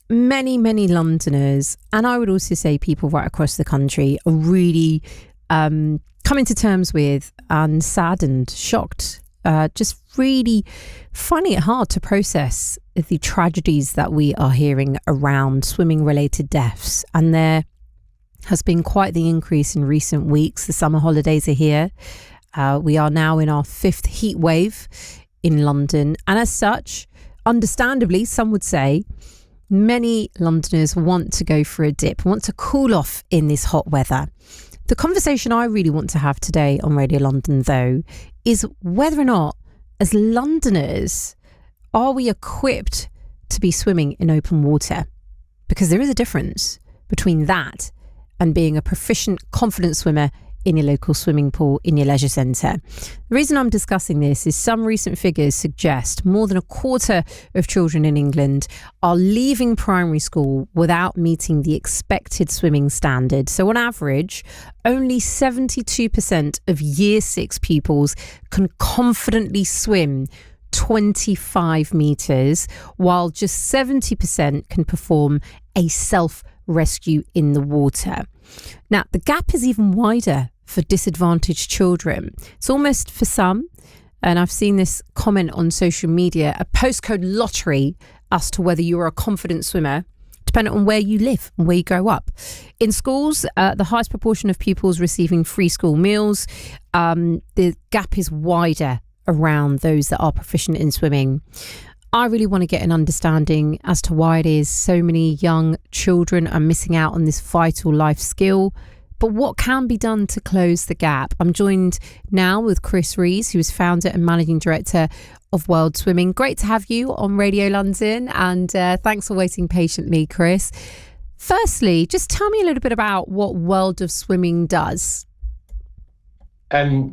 many Londoners, and I would also say people right across the country, are really coming to terms with and saddened, shocked, just really finding it hard to process the tragedies that we are hearing around swimming-related deaths. And there has been quite the increase in recent weeks. The summer holidays are here. We are now in our 5th heat wave in London. And as such, understandably, some would say, many Londoners want to go for a dip, want to cool off in this hot weather. The conversation I really want to have today on Radio London, though, is whether or not, as Londoners, are we equipped to be swimming in open water? Because there is a difference between that and being a proficient, confident swimmer in your local swimming pool, in your leisure centre. The reason I'm discussing this is some recent figures suggest more than a quarter of children in England are leaving primary school without meeting the expected swimming standard. So on average, only 72% of Year 6 pupils can confidently swim 25 metres, while just 70% can perform a self-rescue in the water. Now, the gap is even wider for disadvantaged children. It's almost, for some, and I've seen this comment on social media, a postcode lottery as to whether you're a confident swimmer, depending on where you live and where you grow up. In schools, the highest proportion of pupils receiving free school meals. The gap is wider around those that are proficient in swimming. I really want to get an understanding as to why it is so many young children are missing out on this vital life skill. But what can be done to close the gap? I'm joined now with Rees, who is founder and managing director of World Swimming. Great to have you on Radio London, and thanks for waiting patiently, Chris. Firstly, just tell me a little bit about what World of Swimming does.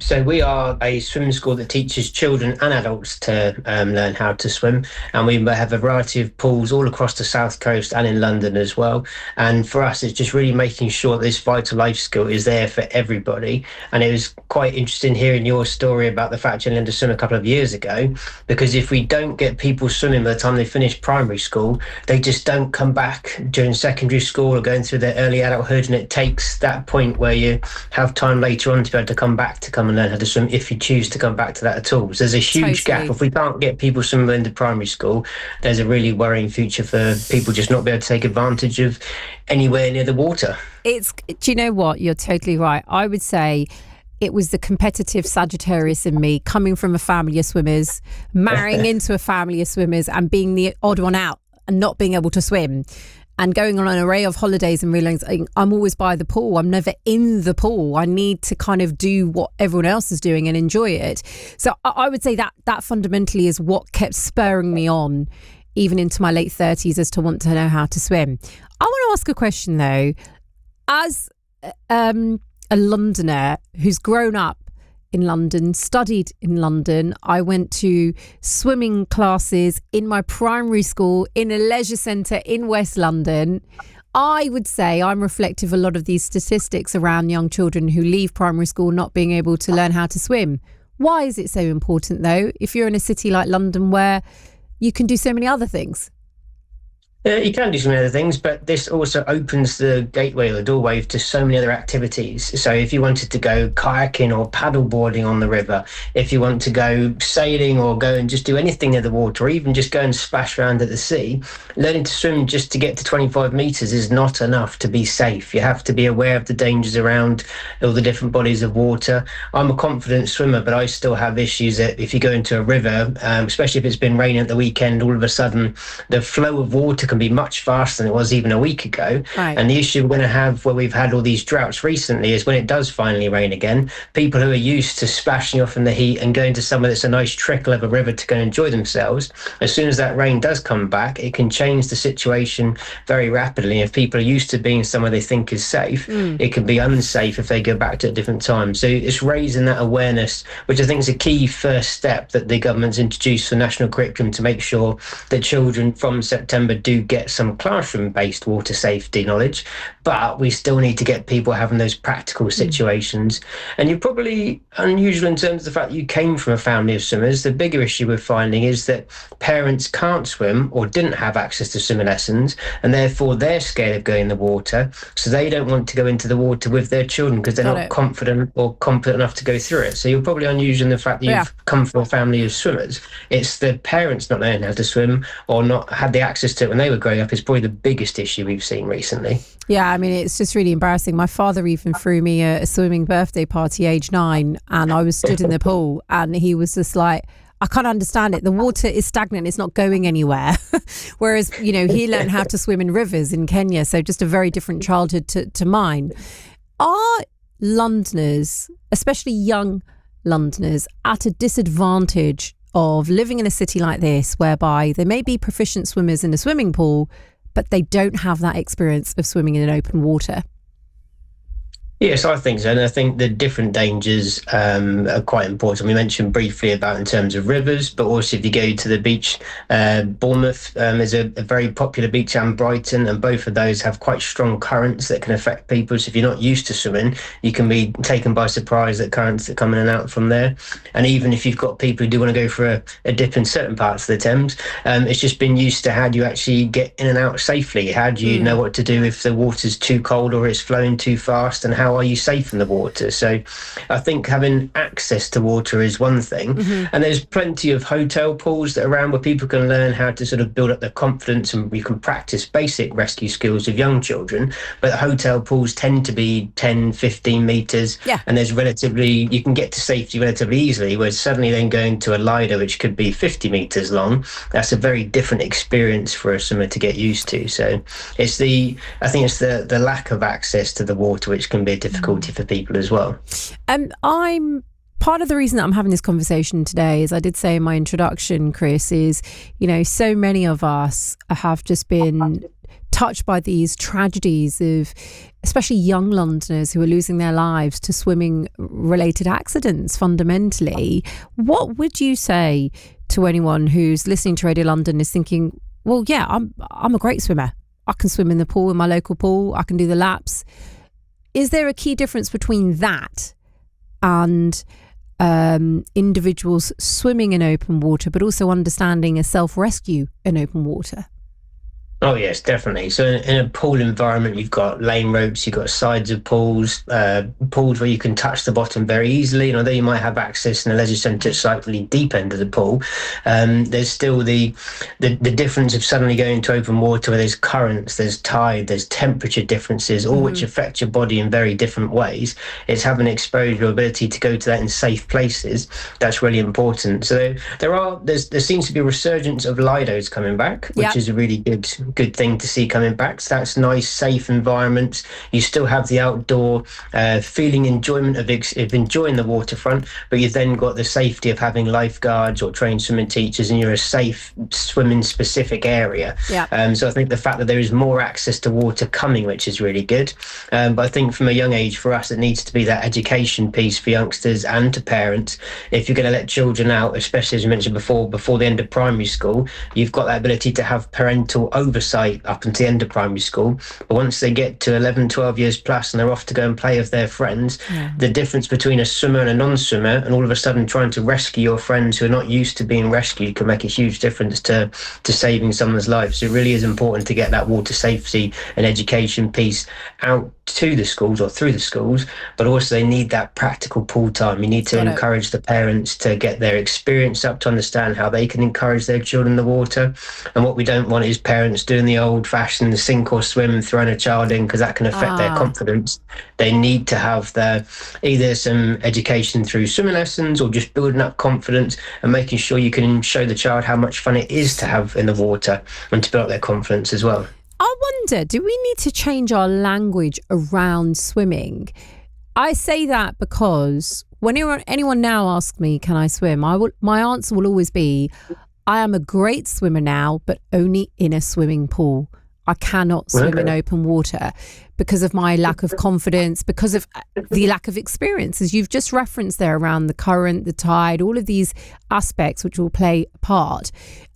So we are a swimming school that teaches children and adults to learn how to swim, and we have a variety of pools all across the South Coast and in London as well. And for us, it's just really making sure that this vital life skill is there for everybody. And it was quite interesting hearing your story about the fact you learned to swim a couple of years ago, because if we don't get people swimming by the time they finish primary school, they just don't come back during secondary school or going through their early adulthood, and it takes that point where you have time later on to be able to come and learn how to swim, if you choose to come back to that at all. So there's a huge gap. If we can't get people swimming into primary school, there's a really worrying future for people just not be able to take advantage of anywhere near the water. Do you know what? You're totally right. I would say it was the competitive Sagittarius in me, coming from a family of swimmers, marrying into a family of swimmers, and being the odd one out and not being able to swim. And going on an array of holidays and realizing I'm always by the pool. I'm never in the pool. I need to kind of do what everyone else is doing and enjoy it. So I would say that fundamentally is what kept spurring me on, even into my late 30s, as to want to know how to swim. I want to ask a question, though. As a Londoner who's grown up in London, studied in London. I went to swimming classes in my primary school in a leisure centre in West London. I would say I'm reflective of a lot of these statistics around young children who leave primary school not being able to learn how to swim. Why is it so important, though, if you're in a city like London where you can do so many other things? You can do some other things, but this also opens the gateway or the doorway to so many other activities. So if you wanted to go kayaking or paddleboarding on the river, if you want to go sailing or go and just do anything near the water, or even just go and splash around at the sea, learning to swim just to get to 25 metres is not enough to be safe. You have to be aware of the dangers around all the different bodies of water. I'm a confident swimmer, but I still have issues that if you go into a river, especially if it's been raining at the weekend, all of a sudden the flow of water can be much faster than it was even a week ago. Right. And the issue we're going to have where we've had all these droughts recently is when it does finally rain again, people who are used to splashing off in the heat and going to somewhere that's a nice trickle of a river to go and enjoy themselves, as soon as that rain does come back, it can change the situation very rapidly. If people are used to being somewhere they think is safe, it can be unsafe if they go back to a different time. So it's raising that awareness, which I think is a key first step that the government's introduced for national curriculum to make sure that children from September do get some classroom-based water safety knowledge, but we still need to get people having those practical situations. And you're probably unusual in terms of the fact that you came from a family of swimmers. The bigger issue we're finding is that parents can't swim or didn't have access to swimming lessons, and therefore they're scared of going in the water, so they don't want to go into the water with their children because they're not confident or competent enough to go through it. So you're probably unusual in the fact that you've come from a family of swimmers. It's the parents not knowing how to swim or not had the access to it when they were growing up is probably the biggest issue we've seen recently. Yeah, I mean, it's just really embarrassing. My father even threw me a swimming birthday party age 9, and I was stood in the pool, and he was just like, I can't understand it. The water is stagnant. It's not going anywhere. Whereas, you know, he learned how to swim in rivers in Kenya. So just a very different childhood to mine. Are Londoners, especially young Londoners, at a disadvantage of living in a city like this, whereby they may be proficient swimmers in a swimming pool, but they don't have that experience of swimming in an open water? Yes, I think so. And I think the different dangers are quite important. We mentioned briefly about in terms of rivers, but also if you go to the beach, Bournemouth is a very popular beach, and Brighton, and both of those have quite strong currents that can affect people. So if you're not used to swimming, you can be taken by surprise at currents that come in and out from there. And even if you've got people who do want to go for a dip in certain parts of the Thames, it's just been used to how do you actually get in and out safely? How do you know what to do if the water's too cold or it's flowing too fast, and how are you safe in the water? So I think having access to water is one thing. And there's plenty of hotel pools that are around where people can learn how to sort of build up their confidence, and you can practice basic rescue skills with young children. But hotel pools tend to be 10, 15 metres, and there's you can get to safety relatively easily, whereas suddenly then going to a Lido, which could be 50 metres long, that's a very different experience for a swimmer to get used to. So I think it's the lack of access to the water which can be a difficulty for people as well. I'm part of the reason that I'm having this conversation today, as I did say in my introduction, Chris, is, you know, so many of us have just been touched by these tragedies of especially young Londoners who are losing their lives to swimming related accidents fundamentally. What would you say to anyone who's listening to Radio London is thinking, well, yeah, I'm a great swimmer. I can swim in the pool, in my local pool. I can do the laps. Is there a key difference between that and individuals swimming in open water, but also understanding a self-rescue in open water? Oh, yes, definitely. So in a pool environment, you've got lane ropes, you've got sides of pools, pools where you can touch the bottom very easily. And although you might have access in a leisure centre slightly deep end of the pool, there's still the difference of suddenly going to open water where there's currents, there's tide, there's temperature differences, all which affect your body in very different ways. It's having exposure or ability to go to that in safe places. That's really important. So there seems to be a resurgence of Lidos coming back, which is a really good thing to see coming back. So that's nice, safe environments. You still have the outdoor enjoyment of enjoying the waterfront, but you've then got the safety of having lifeguards or trained swimming teachers, and you're a safe swimming specific area. So I think the fact that there is more access to water coming, which is really good. But I think from a young age for us, it needs to be that education piece for youngsters and to parents. If you're going to let children out, especially as you mentioned before the end of primary school, you've got that ability to have parental oversight up until the end of primary school. But once they get to 11, 12 years plus and they're off to go and play with their friends, the difference between a swimmer and a non-swimmer, and all of a sudden trying to rescue your friends who are not used to being rescued, can make a huge difference to saving someone's life. So it really is important to get that water safety and education piece out to the schools or through the schools, but also they need that practical pool time. You need to encourage the parents to get their experience up to understand how they can encourage their children in the water. And what we don't want is parents doing the old-fashioned sink or swim and throwing a child in, because that can affect their confidence. They need to have either some education through swimming lessons or just building up confidence and making sure you can show the child how much fun it is to have in the water and to build up their confidence as well. I wonder, do we need to change our language around swimming? I say that because when anyone now asks me, can I swim? My answer will always be, I am a great swimmer now, but only in a swimming pool. I cannot swim in open water because of my lack of confidence, because of the lack of experience, as you've just referenced there, around the current, the tide, all of these aspects which will play a part.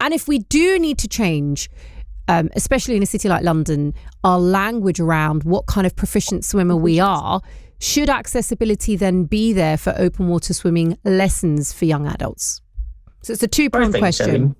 And if we do need to change especially in a city like London, our language around what kind of proficient swimmer we are, should accessibility then be there for open water swimming lessons for young adults? So it's a two-pronged question. So.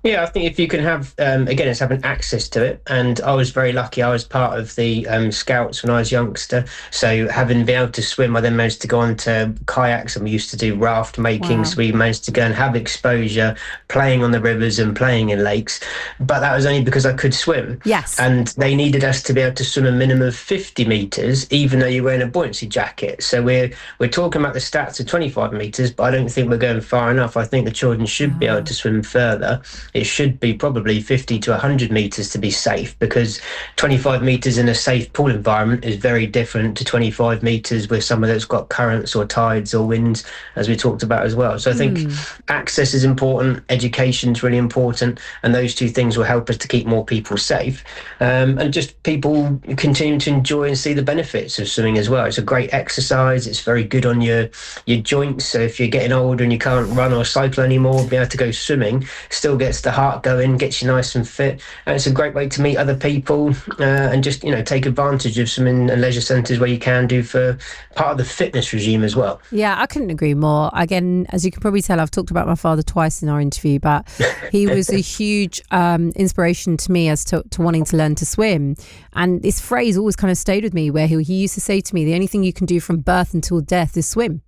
Yeah, I think if you can have, again, it's having access to it. And I was very lucky. I was part of the Scouts when I was a youngster. So having been able to swim, I then managed to go on to kayaks, and we used to do raft making. Wow. So we managed to go and have exposure, playing on the rivers and playing in lakes. But that was only because I could swim. Yes. And they needed us to be able to swim a minimum of 50 metres, even though you're wearing a buoyancy jacket. So we're talking about the stats of 25 metres, but I don't think we're going far enough. I think the children should be able to swim further. It should be probably 50 to 100 metres to be safe, because 25 metres in a safe pool environment is very different to 25 metres with somewhere that's got currents or tides or winds, as we talked about as well. So I think access is important, education is really important, and those two things will help us to keep more people safe, and just people continue to enjoy and see the benefits of swimming as well. It's a great exercise. It's very good on your joints. So if you're getting older and you can't run or cycle anymore, being able to go swimming still gets the heart going, gets you nice and fit, and it's a great way to meet other people, and just take advantage of swimming and leisure centres where you can do for part of the fitness regime as well. Yeah, I couldn't agree more. Again, as you can probably tell, I've talked about my father twice in our interview, but he was a huge inspiration to me as to wanting to learn to swim. And this phrase always kind of stayed with me, where he used to say to me, the only thing you can do from birth until death is swim.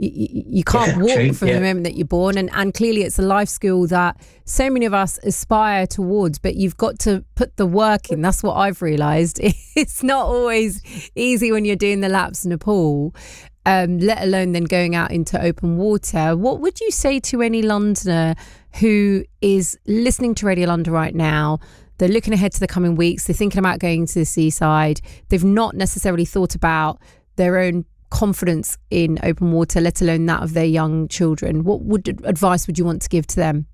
You can't walk from the moment that you're born, and clearly it's a life skill that so many of us aspire towards, but you've got to put the work in. That's what I've realised. It's not always easy when you're doing the laps in a pool, let alone then going out into open water. What would you say to any Londoner who is listening to Radio London right now? They're looking ahead to the coming weeks, they're thinking about going to the seaside, they've not necessarily thought about their own confidence in open water, let alone that of their young children. What advice would you want to give to them?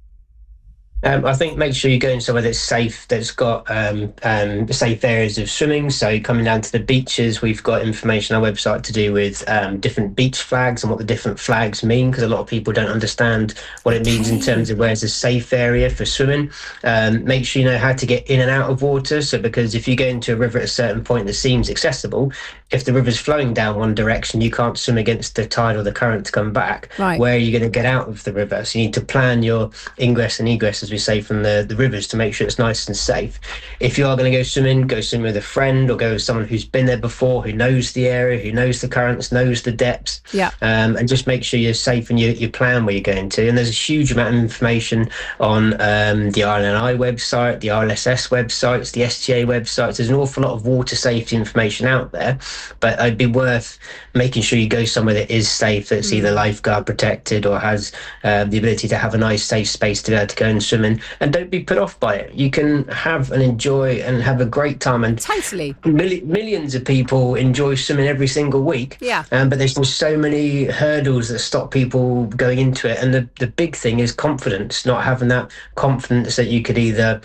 I think make sure you go in somewhere that's safe, that's got safe areas of swimming. So coming down to the beaches, we've got information on our website to do with different beach flags and what the different flags mean, because a lot of people don't understand what it means in terms of where's a safe area for swimming. Make sure you know how to get in and out of water. So because if you go into a river at a certain point that seems accessible, if the river's flowing down one direction, you can't swim against the tide or the current to come back. Right. Where are you going to get out of the river? So you need to plan your ingress and egress, as we say, from the rivers, to make sure it's nice and safe. If you are going to go swim with a friend, or go with someone who's been there before, who knows the area, who knows the currents, knows the depths. Yeah. And just make sure you're safe and you plan where you're going to. And there's a huge amount of information on the RNLI website, the RLSS websites, the STA websites. There's an awful lot of water safety information out there, but it'd be worth making sure you go somewhere that is safe, that's either lifeguard protected or has the ability to have a nice safe space to be able to go and swim in, and don't be put off by it. You can have and enjoy and have a great time, and totally millions of people enjoy swimming every single week. But there's just so many hurdles that stop people going into it, and the big thing is confidence, not having that confidence that you could either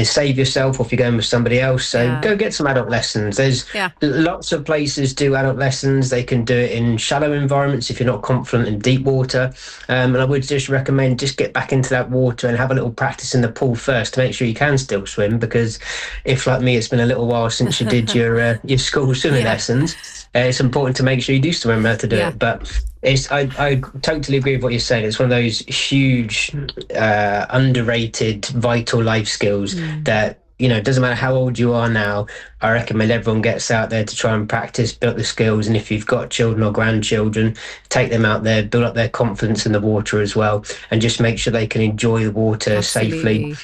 save yourself, or if you're going with somebody else. So go get some adult lessons. There's lots of places do adult lessons. They can do it in shallow environments if you're not confident in deep water, and I would just recommend just get back into that water and have a little practice in the pool first to make sure you can still swim, because if, like me, it's been a little while since you did your school swimming lessons, it's important to make sure you do still remember how to do it. But I totally agree with what you're saying. It's one of those huge underrated vital life skills that, it doesn't matter how old you are now. I recommend everyone gets out there to try and practice, build the skills. And if you've got children or grandchildren, take them out there, build up their confidence in the water as well, and just make sure they can enjoy the water safely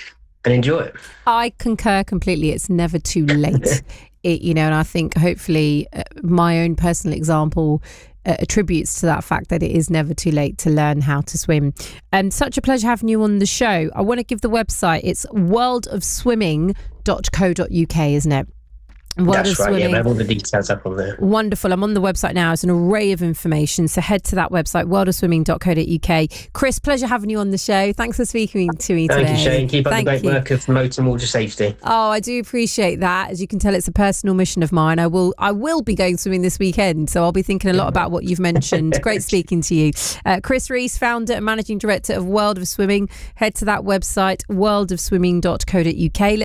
and enjoy it. I concur completely. It's never too late. And I think hopefully my own personal example attributes to that fact that it is never too late to learn how to swim. And such a pleasure having you on the show. I want to give the website. It's worldofswimming.co.uk, isn't it? That's right, we have all the details up on there. Wonderful. I'm on the website now. It's an array of information. So head to that website, worldofswimming.co.uk. Chris, pleasure having you on the show. Thanks for speaking to me today. Thank you, Shane. Keep up the great work of promoting water safety. Oh, I do appreciate that. As you can tell, it's a personal mission of mine. I will be going swimming this weekend, so I'll be thinking a lot about what you've mentioned. Great speaking to you. Chris Rees, founder and managing director of World of Swimming. Head to that website, worldofswimming.co.uk.